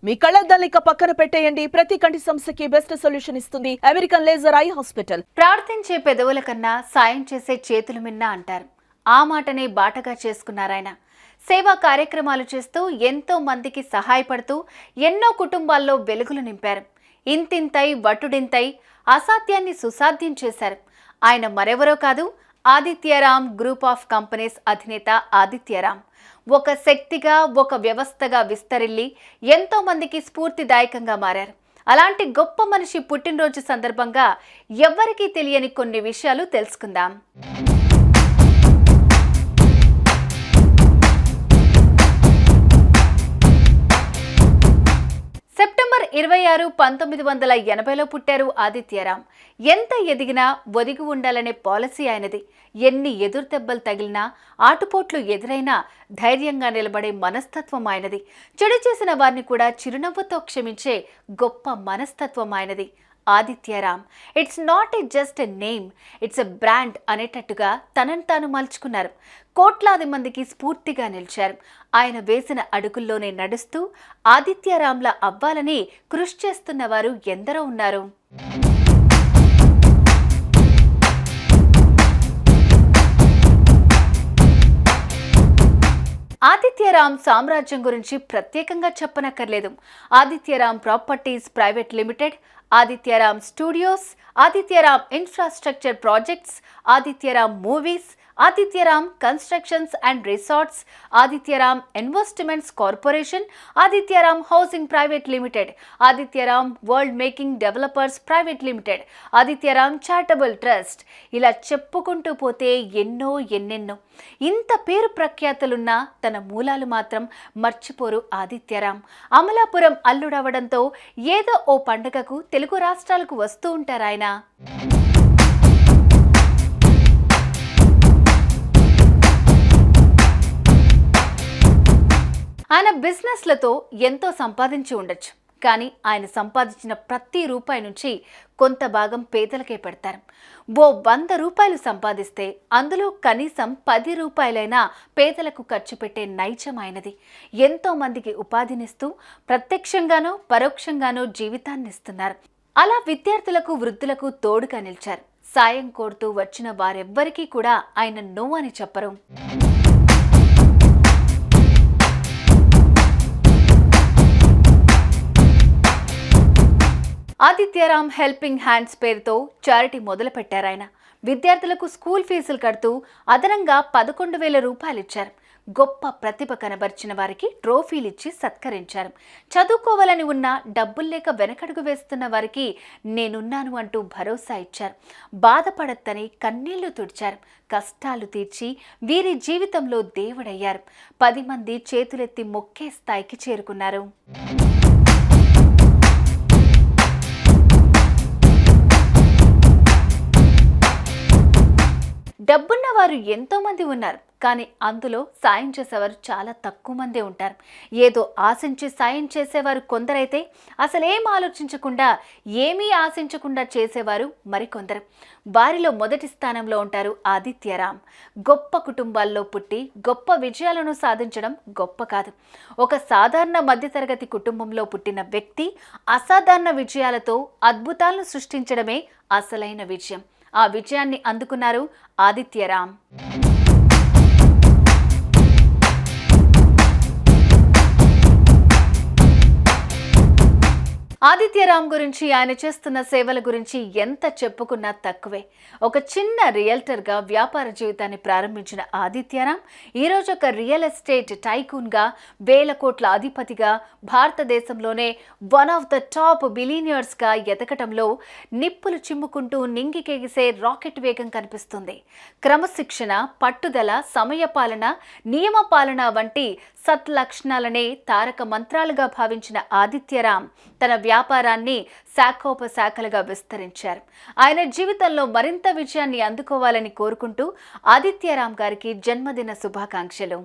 మీ కళ్ళద్దాలిక పక్కన పెట్టేయండి. ప్రతి కంటి సమస్యకి బెస్ట్ సొల్యూషన్ ఇస్తుంది అమెరికన్ లేజర్ ఐ హాస్పిటల్. ప్రార్థించే పెదవుల కన్నా సాయం చేసే చేతులు మిన్న అంటారు. ఆ మాటనే బాటగా చేసుకున్నారాయన. సేవా కార్యక్రమాలు చేస్తూ ఎంతో మందికి సహాయపడుతూ ఎన్నో కుటుంబాల్లో వెలుగులు నింపారు. ఇంతింతై వటుడింతై అసాధ్యాన్ని సుసాధ్యం చేశారు. ఆయన మరెవరో కాదు, ఆదిత్యరామ్ గ్రూప్ ఆఫ్ కంపెనీస్ అధినేత ఆదిత్యరామ్. ఒక శక్తిగా, ఒక వ్యవస్థగా విస్తరిల్లి ఎంతో మందికి స్ఫూర్తిదాయకంగా మారారు. అలాంటి గొప్ప మనిషి పుట్టినరోజు సందర్భంగా ఎవ్వరికీ తెలియని కొన్ని విషయాలు తెలుసుకుందాం. సెప్టెంబర్ 26, 1980లో పుట్టారు ఆదిత్యరామ్. ఎంత ఎదిగినా ఒదిగి ఉండాలనే పాలసీ ఆయనది. ఎన్ని ఎదురుదెబ్బలు తగిలినా, ఆటుపోట్లు ఎదురైనా ధైర్యంగా నిలబడే మనస్తత్వం ఆయనది. చెడు చేసిన వారిని కూడా చిరునవ్వుతో క్షమించే గొప్ప మనస్తత్వం ఆయనది. Adityaram it's not a just a name, it's a brand అనేటట్టుగా తనను తాను మలుచుకున్నారు. కోట్లాది మందికి స్ఫూర్తిగా నిలిచారు. ఆయన వేసిన అడుగుల్లోనే నడుస్తూ ఆదిత్యరామ్లా అవ్వాలని కృషి చేస్తున్న వారు ఎందరో ఉన్నారు. ఆదిత్యరామ్ సామ్రాజ్యం గురించి ప్రత్యేకంగా చెప్పనక్కర్లేదు. Adityaram properties private limited, Adityaram studios, Adityaram infrastructure projects, Adityaram movies, Adityaram constructions and resorts, Adityaram investments corporation, Adityaram housing private limited, Adityaram world making developers private limited, Adityaram charitable trust. ఇలా చెప్పుకుంటూ పోతే ఎన్నెన్నో. ఇంత పేరు ప్రఖ్యాతులున్న తన మూలాలు మాత్రం మర్చిపోరు ఆదిత్యరామ్. అమలాపురం అల్లుడవడంతో ఏదో ఓ పండుగకు తెలుగు రాష్ట్రాలకు వస్తూ ఉంటారాయన. ఆయన బిజినెస్లతో ఎంతో సంపాదించి ఉండొచ్చు. కానీ ఆయన సంపాదించిన ప్రతి రూపాయి నుంచి కొంత భాగం పేదలకే పెడతారు. ఓ 100 రూపాయలు సంపాదిస్తే అందులో కనీసం 10 రూపాయలైనా పేదలకు ఖర్చు పెట్టే నైజం ఆయనది. ఎంతో మందికి ఉపాధినిస్తూ ప్రత్యక్షంగానో పరోక్షంగానో జీవితాన్ని ఇస్తున్నారు. అలా విద్యార్థులకు, వృద్ధులకు తోడుగా నిలిచారు. సాయం కోరుతూ వచ్చిన వారెవ్వరికీ కూడా ఆయన నో అని చెప్పరు. ఆదిత్యరామ్ హెల్పింగ్ హ్యాండ్స్ పేరుతో చారిటీ మొదలు పెట్టారాయన. విద్యార్థులకు స్కూల్ ఫీజులు కడుతూ అదనంగా 11,000 రూపాయలు ఇచ్చారు. గొప్ప ప్రతిభ కనబర్చిన వారికి ట్రోఫీలు ఇచ్చి సత్కరించారు. చదువుకోవాలని ఉన్నా డబ్బులు లేక వెనకడుగు వేస్తున్న వారికి నేనున్నాను అంటూ భరోసా ఇచ్చారు. బాధపడద్దని కన్నీళ్లు తుడిచారు. కష్టాలు తీర్చి వీరి జీవితంలో దేవుడయ్యారు. 10 మంది చేతులెత్తి మొక్కే స్థాయికి చేరుకున్నారు. డబ్బున్న వారు ఎంతో మంది ఉన్నారు. కానీ అందులో సాయం చేసేవారు చాలా తక్కువ మందే ఉంటారు. ఏదో ఆశించి సాయం చేసేవారు కొందరైతే, అసలేం ఆలోచించకుండా, ఏమీ ఆశించకుండా చేసేవారు మరికొందరు. వారిలో మొదటి స్థానంలో ఉంటారు ఆదిత్యరామ్. గొప్ప కుటుంబాల్లో పుట్టి గొప్ప విజయాలను సాధించడం గొప్ప కాదు. ఒక సాధారణ మధ్యతరగతి కుటుంబంలో పుట్టిన వ్యక్తి అసాధారణ విజయాలతో అద్భుతాలను సృష్టించడమే అసలైన విజయం. ఆ విజయాన్ని అందుకున్నారు ఆదిత్యరామ్. ఆదిత్యరామ్ గురించి, ఆయన చేస్తున్న సేవల గురించి ఎంత చెప్పుకున్నా తక్కువే. ఒక చిన్న రియల్టర్గా వ్యాపార జీవితాన్ని ప్రారంభించిన ఆదిత్యరామ్ ఈరోజు ఒక రియల్ ఎస్టేట్ టైకూన్గా, 1000 కోట్ల అధిపతిగా, భారతదేశంలోనే వన్ ఆఫ్ ద టాప్ బిలియనియర్స్గా ఎదగటంలో నిప్పులు చిమ్ముకుంటూ నింగికెగిసే రాకెట్ వేగం కనిపిస్తుంది. క్రమశిక్షణ, పట్టుదల, సమయపాలన, నియమపాలన వంటి సత్లక్షణాలనే తారక మంత్రాలుగా భావించిన ఆదిత్యరామ్ తన వ్యాపారాన్ని శాఖోపశాఖలుగా విస్తరించారు. ఆయన జీవితంలో మరింత విజయాన్ని అందుకోవాలని కోరుకుంటూ ఆదిత్యరామ్ గారికి జన్మదిన శుభాకాంక్షలు.